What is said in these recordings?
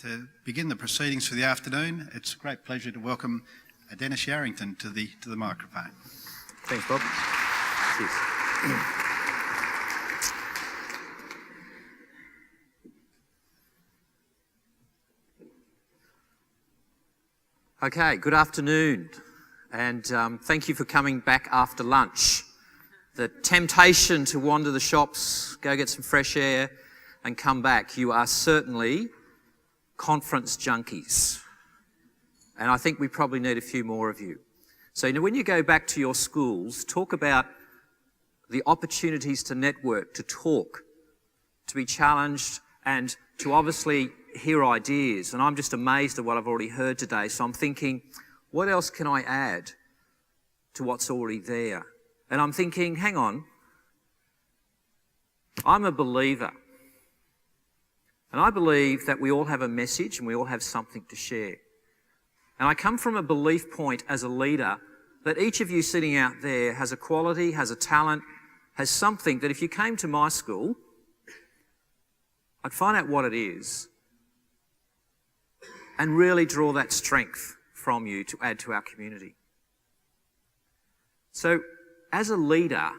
To begin the proceedings for the afternoon, it's a great pleasure to welcome Denis Yarrington to the microphone. Thanks, Bob. Cheers. Okay, good afternoon, and thank you for coming back after lunch. The temptation to wander the shops, go get some fresh air, and come back. You are certainly conference junkies. And I think we probably need a few more of you. So when you go back to your schools, talk about the opportunities to network, to talk, to be challenged, and to obviously hear ideas. And I'm just amazed at what I've already heard today. So I'm thinking, what else can I add to what's already there? And I'm thinking, hang on, I'm a believer. And I believe that we all have a message and we all have something to share. And I come from a belief point as a leader that each of you sitting out there has a quality, has a talent, has something that if you came to my school, I'd find out what it is and really draw that strength from you to add to our community. So as a leader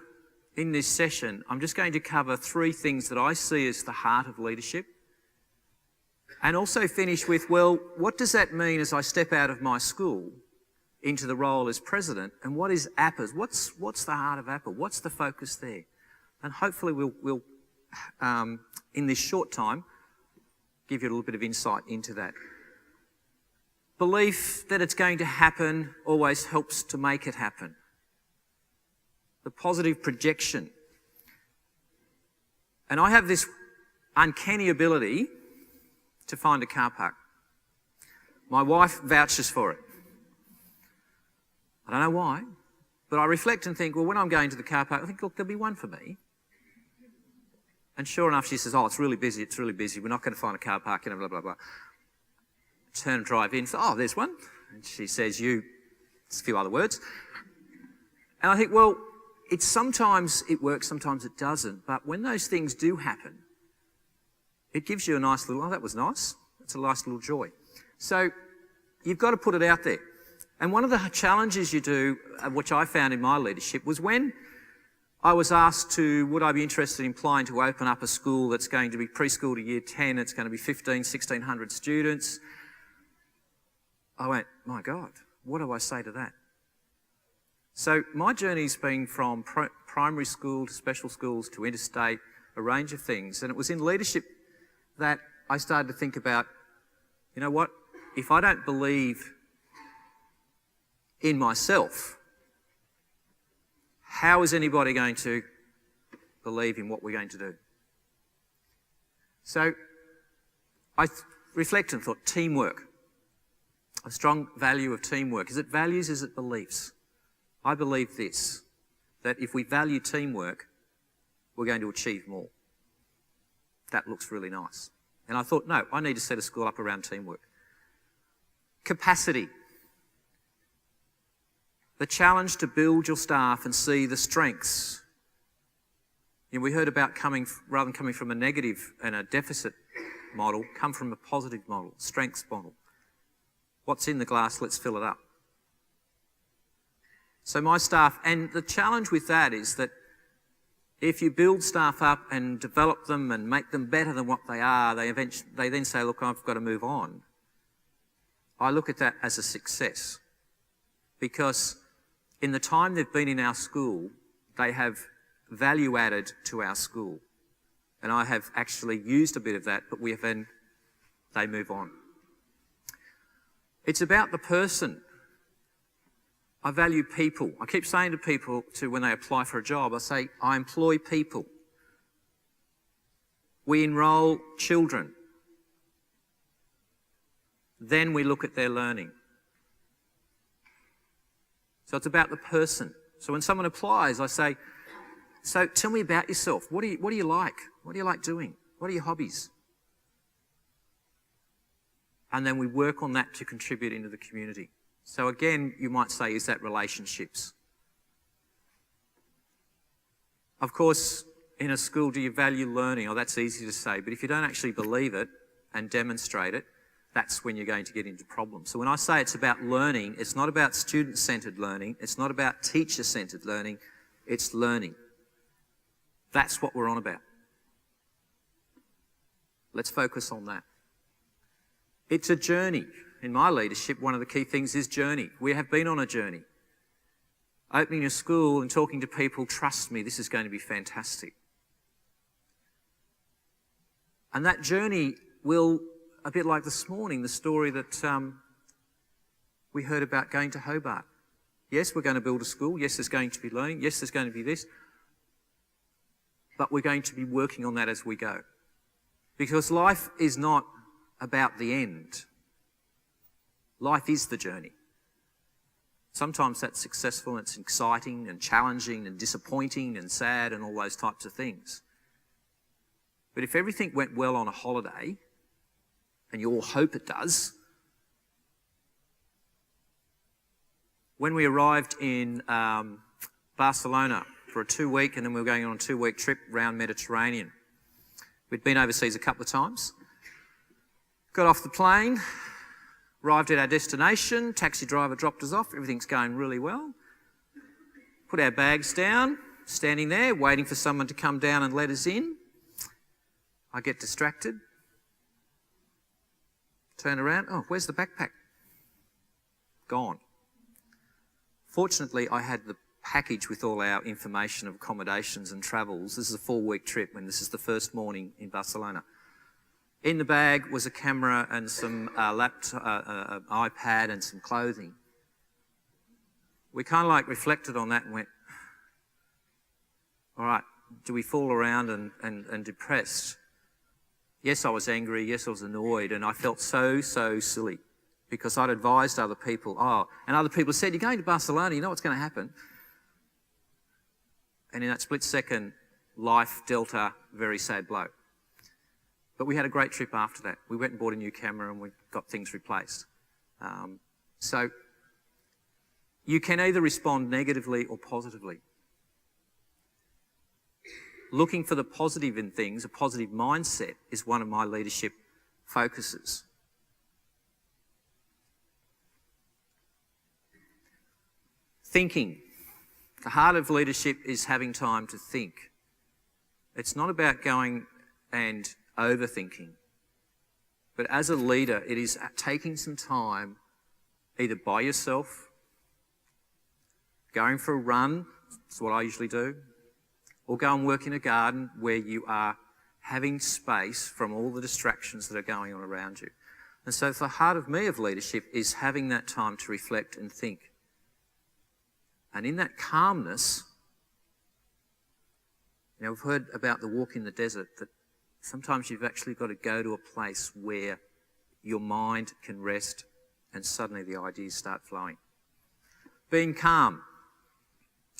in this session, I'm just going to cover three things that I see as the heart of leadership. And also finish with, well, what does that mean as I step out of my school into the role as president? And what is APPA's? What's the heart of APPA? What's the focus there? And hopefully we'll in this short time, give you a little bit of insight into that. Belief that it's going to happen always helps to make it happen. The positive projection. And I have this uncanny ability to find a car park. My wife vouches for it. I don't know why, but I reflect and think, well, when I'm going to the car park, I think, look, there'll be one for me. And sure enough, she says, oh, it's really busy, we're not going to find a car park, blah, blah, blah. Turn and drive in, oh, there's one. And she says, it's a few other words. And I think, well, sometimes it works, sometimes it doesn't, but when those things do happen, it gives you a nice little, oh, that was nice. That's a nice little joy. So you've got to put it out there. And one of the challenges you do, which I found in my leadership, was when I was asked would I be interested in applying to open up a school that's going to be preschool to year 10, it's going to be 1,600 students. I went, my God, what do I say to that? So my journey's been from primary school to special schools to interstate, a range of things. And it was in leadership that I started to think about, you know what, if I don't believe in myself, how is anybody going to believe in what we're going to do? So I reflected and thought, teamwork, a strong value of teamwork. Is it values, is it beliefs? I believe this, that if we value teamwork, we're going to achieve more. That looks really nice. And I thought, no, I need to set a school up around teamwork. Capacity. The challenge to build your staff and see the strengths. We heard about rather than coming from a negative and a deficit model, come from a positive model, strengths model. What's in the glass, let's fill it up. So my staff, and the challenge with that is that if you build staff up and develop them and make them better than what they are, they then say, look, I've got to move on. I look at that as a success because in the time they've been in our school, they have value added to our school. And I have actually used a bit of that, but they move on. It's about the person. I value people. I keep saying to people when they apply for a job, I say, I employ people. We enrol children. Then we look at their learning. So it's about the person. So when someone applies, I say, so tell me about yourself. What do you like? What do you like doing? What are your hobbies? And then we work on that to contribute into the community. So again, you might say, is that relationships? Of course, in a school, do you value learning? Oh, that's easy to say, but if you don't actually believe it and demonstrate it, that's when you're going to get into problems. So when I say it's about learning, it's not about student-centred learning, it's not about teacher-centred learning, it's learning. That's what we're on about. Let's focus on that. It's a journey. In my leadership, one of the key things is journey. We have been on a journey. Opening a school and talking to people, trust me, this is going to be fantastic. And that journey will, a bit like this morning, the story that we heard about going to Hobart. Yes, we're going to build a school. Yes, there's going to be learning. Yes, there's going to be this. But we're going to be working on that as we go. Because life is not about the end. Life is the journey. Sometimes that's successful and it's exciting and challenging and disappointing and sad and all those types of things. But if everything went well on a holiday, and you all hope it does, when we arrived in Barcelona for a 2-week, and then we were going on a 2-week trip around Mediterranean. We'd been overseas a couple of times. Got off the plane, arrived at our destination, taxi driver dropped us off, everything's going really well. Put our bags down, standing there, waiting for someone to come down and let us in. I get distracted. Turn around, oh, where's the backpack? Gone. Fortunately, I had the package with all our information of accommodations and travels. This is a 4-week trip, and this is the first morning in Barcelona. In the bag was a camera and some iPad and some clothing. We kind of like reflected on that and went, all right, do we fall around and depressed? Yes, I was angry. Yes, I was annoyed. And I felt so silly because I'd advised other people, and other people said, you're going to Barcelona, you know what's going to happen. And in that split second, life dealt a very sad blow. But we had a great trip after that. We went and bought a new camera and we got things replaced. So you can either respond negatively or positively. Looking for the positive in things, a positive mindset, is one of my leadership focuses. Thinking. The heart of leadership is having time to think. It's not about going and overthinking. But as a leader, it is taking some time, either by yourself, going for a run, that's what I usually do, or go and work in a garden where you are having space from all the distractions that are going on around you. And so the heart of me of leadership is having that time to reflect and think. And in that calmness, we've heard about the walk in the desert, that sometimes you've actually got to go to a place where your mind can rest and suddenly the ideas start flowing. Being calm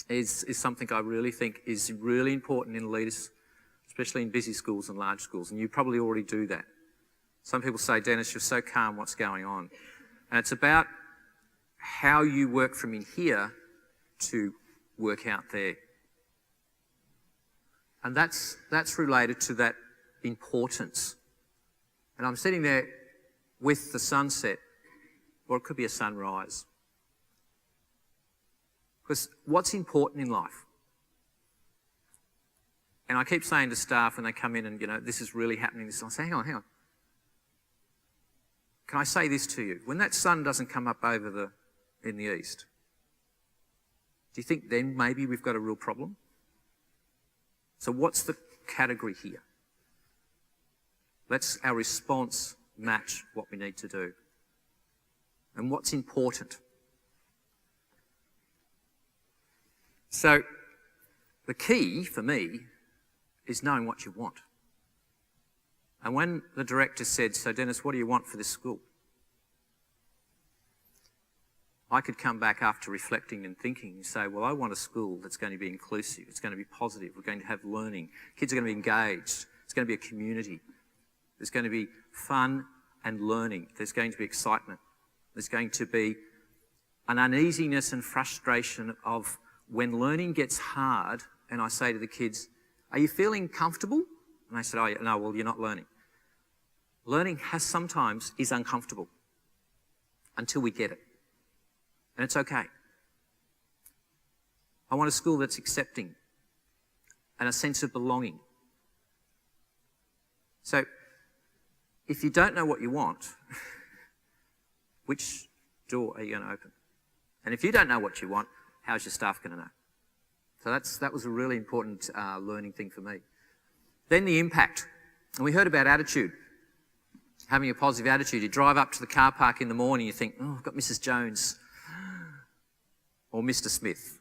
is something I really think is really important in leaders, especially in busy schools and large schools, and you probably already do that. Some people say, Dennis, you're so calm, what's going on? And it's about how you work from in here to work out there. And that's related to that importance. And I'm sitting there with the sunset, or it could be a sunrise. Because what's important in life? And I keep saying to staff when they come in and, this is really happening, I say, hang on. Can I say this to you? When that sun doesn't come up over in the east, do you think then maybe we've got a real problem? So what's the category here? Let's our response match what we need to do. And what's important? So the key for me is knowing what you want. And when the director said, so Dennis, what do you want for this school? I could come back after reflecting and thinking and say, well, I want a school that's going to be inclusive, it's going to be positive, we're going to have learning, kids are going to be engaged, it's going to be a community, there's going to be fun and learning, there's going to be excitement, there's going to be an uneasiness and frustration of when learning gets hard, and I say to the kids, are you feeling comfortable? And they said, oh, no, well, you're not learning. Learning sometimes is uncomfortable until we get it. And it's okay. I want a school that's accepting and a sense of belonging. So, if you don't know what you want, which door are you going to open? And if you don't know what you want, how's your staff going to know? So that was a really important learning thing for me. Then the impact. And we heard about attitude, having a positive attitude. You drive up to the car park in the morning, you think, oh, I've got Mrs. Jones or Mr. Smith.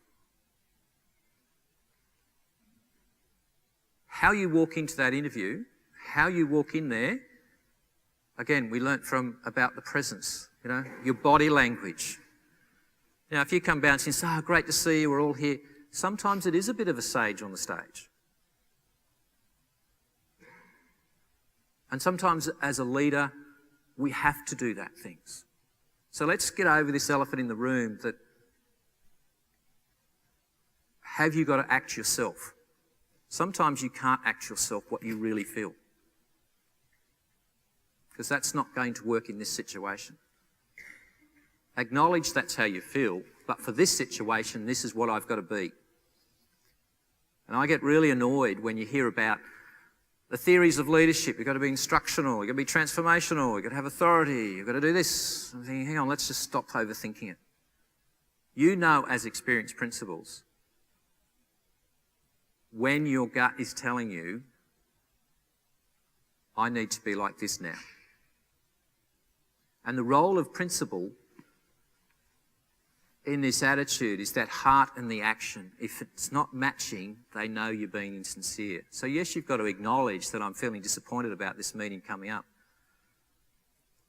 How you walk into that interview, how you walk in there, again, we learnt about the presence, your body language. Now, if you come down and say, oh, great to see you, we're all here, sometimes it is a bit of a sage on the stage. And sometimes as a leader, we have to do that things. So let's get over this elephant in the room that have you got to act yourself? Sometimes you can't act yourself what you really feel, because that's not going to work in this situation. Acknowledge that's how you feel, but for this situation, this is what I've got to be. And I get really annoyed when you hear about the theories of leadership. You've got to be instructional, you've got to be transformational, you've got to have authority, you've got to do this. I'm thinking, hang on, let's just stop overthinking it. You know, as experienced principals, when your gut is telling you, I need to be like this now. And the role of principal in this attitude is that heart and the action. If it's not matching, they know you're being insincere. So yes, you've got to acknowledge that I'm feeling disappointed about this meeting coming up.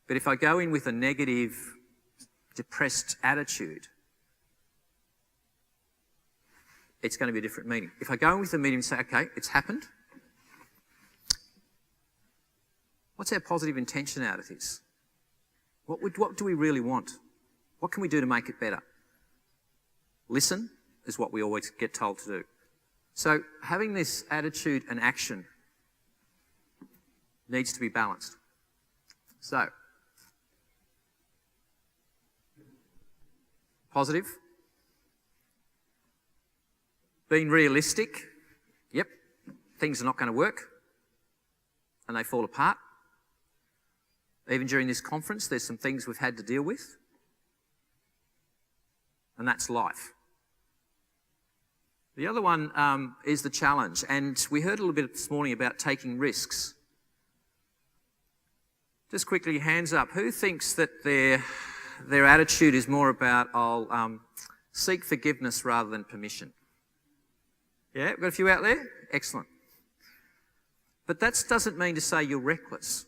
But if I go in with a negative, depressed attitude, it's going to be a different meeting. If I go in with a meeting and say, okay, it's happened. What's our positive intention out of this? What do we really want? What can we do to make it better? Listen is what we always get told to do. So having this attitude and action needs to be balanced. So, positive. Being realistic. Yep, things are not going to work. And they fall apart. Even during this conference, there's some things we've had to deal with. And that's life. The other one is the challenge. And we heard a little bit this morning about taking risks. Just quickly, hands up. Who thinks that their attitude is more about, I'll seek forgiveness rather than permission? Yeah, we've got a few out there? Excellent. But that doesn't mean to say you're reckless.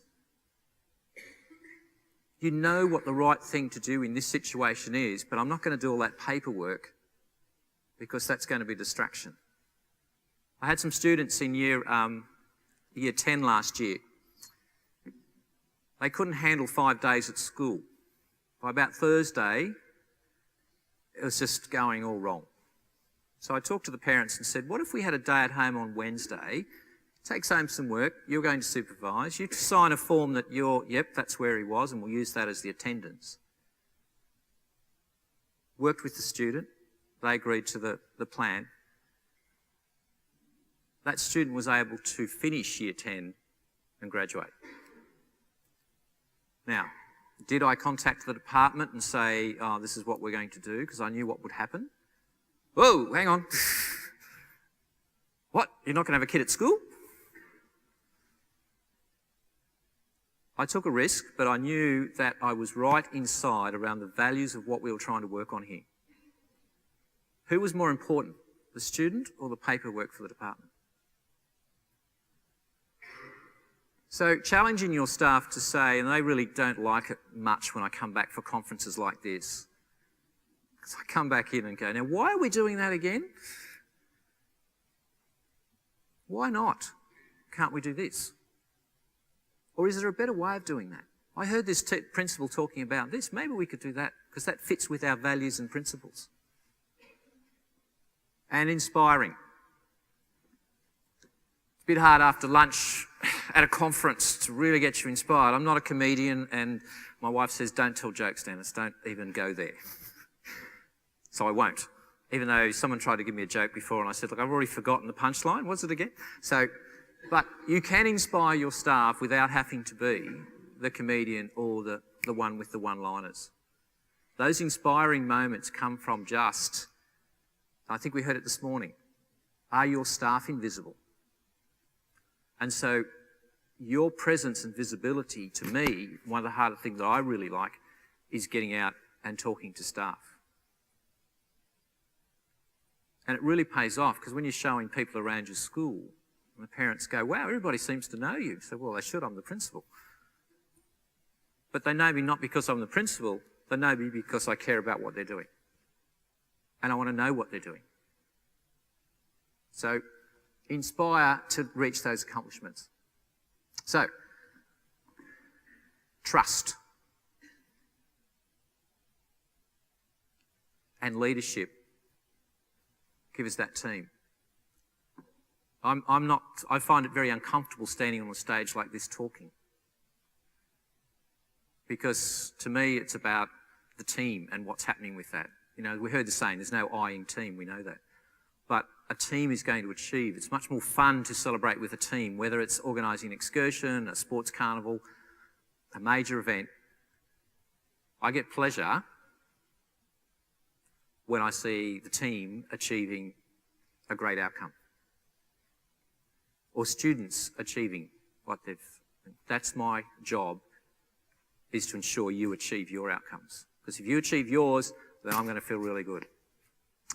You know what the right thing to do in this situation is, but I'm not going to do all that paperwork because that's going to be a distraction. I had some students in year 10 last year. They couldn't handle 5 days at school. By about Thursday, it was just going all wrong. So I talked to the parents and said, what if we had a day at home on Wednesday, takes home some work, you're going to supervise, you sign a form that yep, that's where he was, and we'll use that as the attendance. Worked with the student, they agreed to the plan. That student was able to finish year 10 and graduate. Now, did I contact the department and say, oh, this is what we're going to do, because I knew what would happen? Whoa, hang on. What, you're not going to have a kid at school? I took a risk, but I knew that I was right inside around the values of what we were trying to work on here. Who was more important, the student or the paperwork for the department? So challenging your staff to say, and they really don't like it much when I come back for conferences like this, because I come back in and go, now why are we doing that again? Why not? Can't we do this? Or is there a better way of doing that? I heard this principal talking about this. Maybe we could do that because that fits with our values and principles. And inspiring. It's a bit hard after lunch at a conference to really get you inspired. I'm not a comedian, and my wife says, don't tell jokes, Dennis, don't even go there. So I won't. Even though someone tried to give me a joke before and I said, look, I've already forgotten the punchline. What's it again? But you can inspire your staff without having to be the comedian or the one with the one-liners. Those inspiring moments come from just, I think we heard it this morning, are your staff invisible? And so your presence and visibility, to me, one of the harder things that I really like is getting out and talking to staff. And it really pays off, because when you're showing people around your school, and the parents go, wow, everybody seems to know you. So, well, they should, I'm the principal. But they know me not because I'm the principal, they know me because I care about what they're doing. And I want to know what they're doing. So, inspire to reach those accomplishments. So, trust and leadership. Give us that team. I find it very uncomfortable standing on a stage like this talking. Because to me, it's about the team and what's happening with that. You know, we heard the saying, there's no I in team, we know that. But a team is going to achieve. It's much more fun to celebrate with a team, whether it's organising an excursion, a sports carnival, a major event. I get pleasure when I see the team achieving a great outcome. Or students achieving what they've... That's my job, is to ensure you achieve your outcomes. Because if you achieve yours, then I'm going to feel really good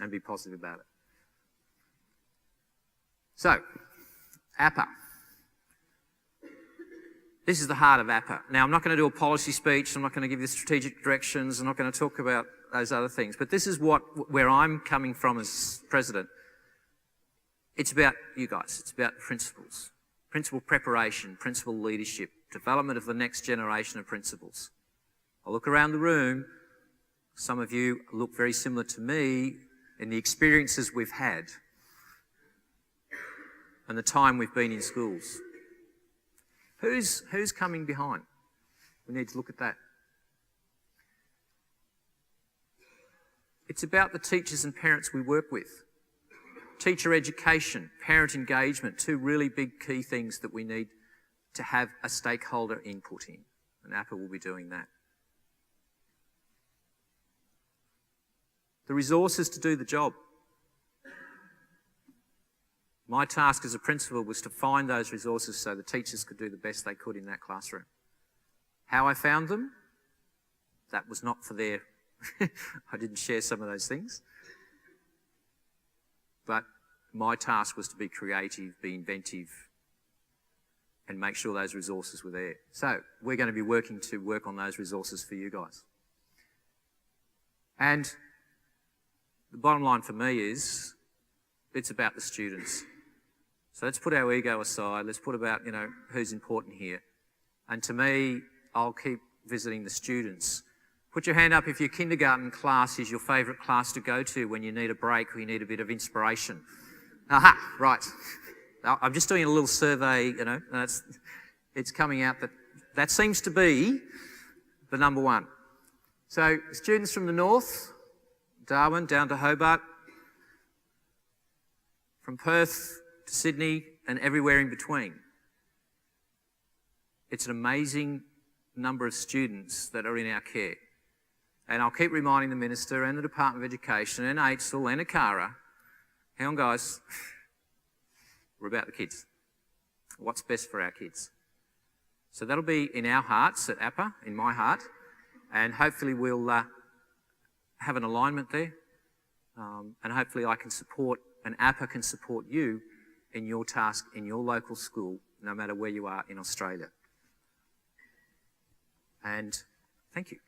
and be positive about it. So, APA. This is the heart of APA. Now, I'm not going to do a policy speech. I'm not going to give you strategic directions. I'm not going to talk about those other things. But this is where I'm coming from as president. It's about you guys. It's about principles. Principal preparation, principal leadership, development of the next generation of principals. I look around the room. Some of you look very similar to me in the experiences we've had and the time we've been in schools. Who's coming behind? We need to look at that. It's about the teachers and parents we work with. Teacher education, parent engagement, two really big key things that we need to have a stakeholder input in. And APA will be doing that. The resources to do the job. My task as a principal was to find those resources so the teachers could do the best they could in that classroom. How I found them, that was not for their... I didn't share some of those things. But my task was to be creative, be inventive, and make sure those resources were there. So we're going to be working on those resources for you guys. And the bottom line for me is, it's about the students. So let's put our ego aside. Let's put about, who's important here. And to me, I'll keep visiting the students. Put your hand up if your kindergarten class is your favourite class to go to when you need a break or you need a bit of inspiration. Aha, right. I'm just doing a little survey, and it's coming out that seems to be the number one. So students from the north, Darwin down to Hobart, from Perth to Sydney and everywhere in between. It's an amazing number of students that are in our care. And I'll keep reminding the Minister and the Department of Education and AITSL and ACARA, hang on guys, we're about the kids. What's best for our kids? So that'll be in our hearts at APA, in my heart, and hopefully we'll have an alignment there, and hopefully I can support, and APA can support you in your task in your local school, no matter where you are in Australia. And thank you.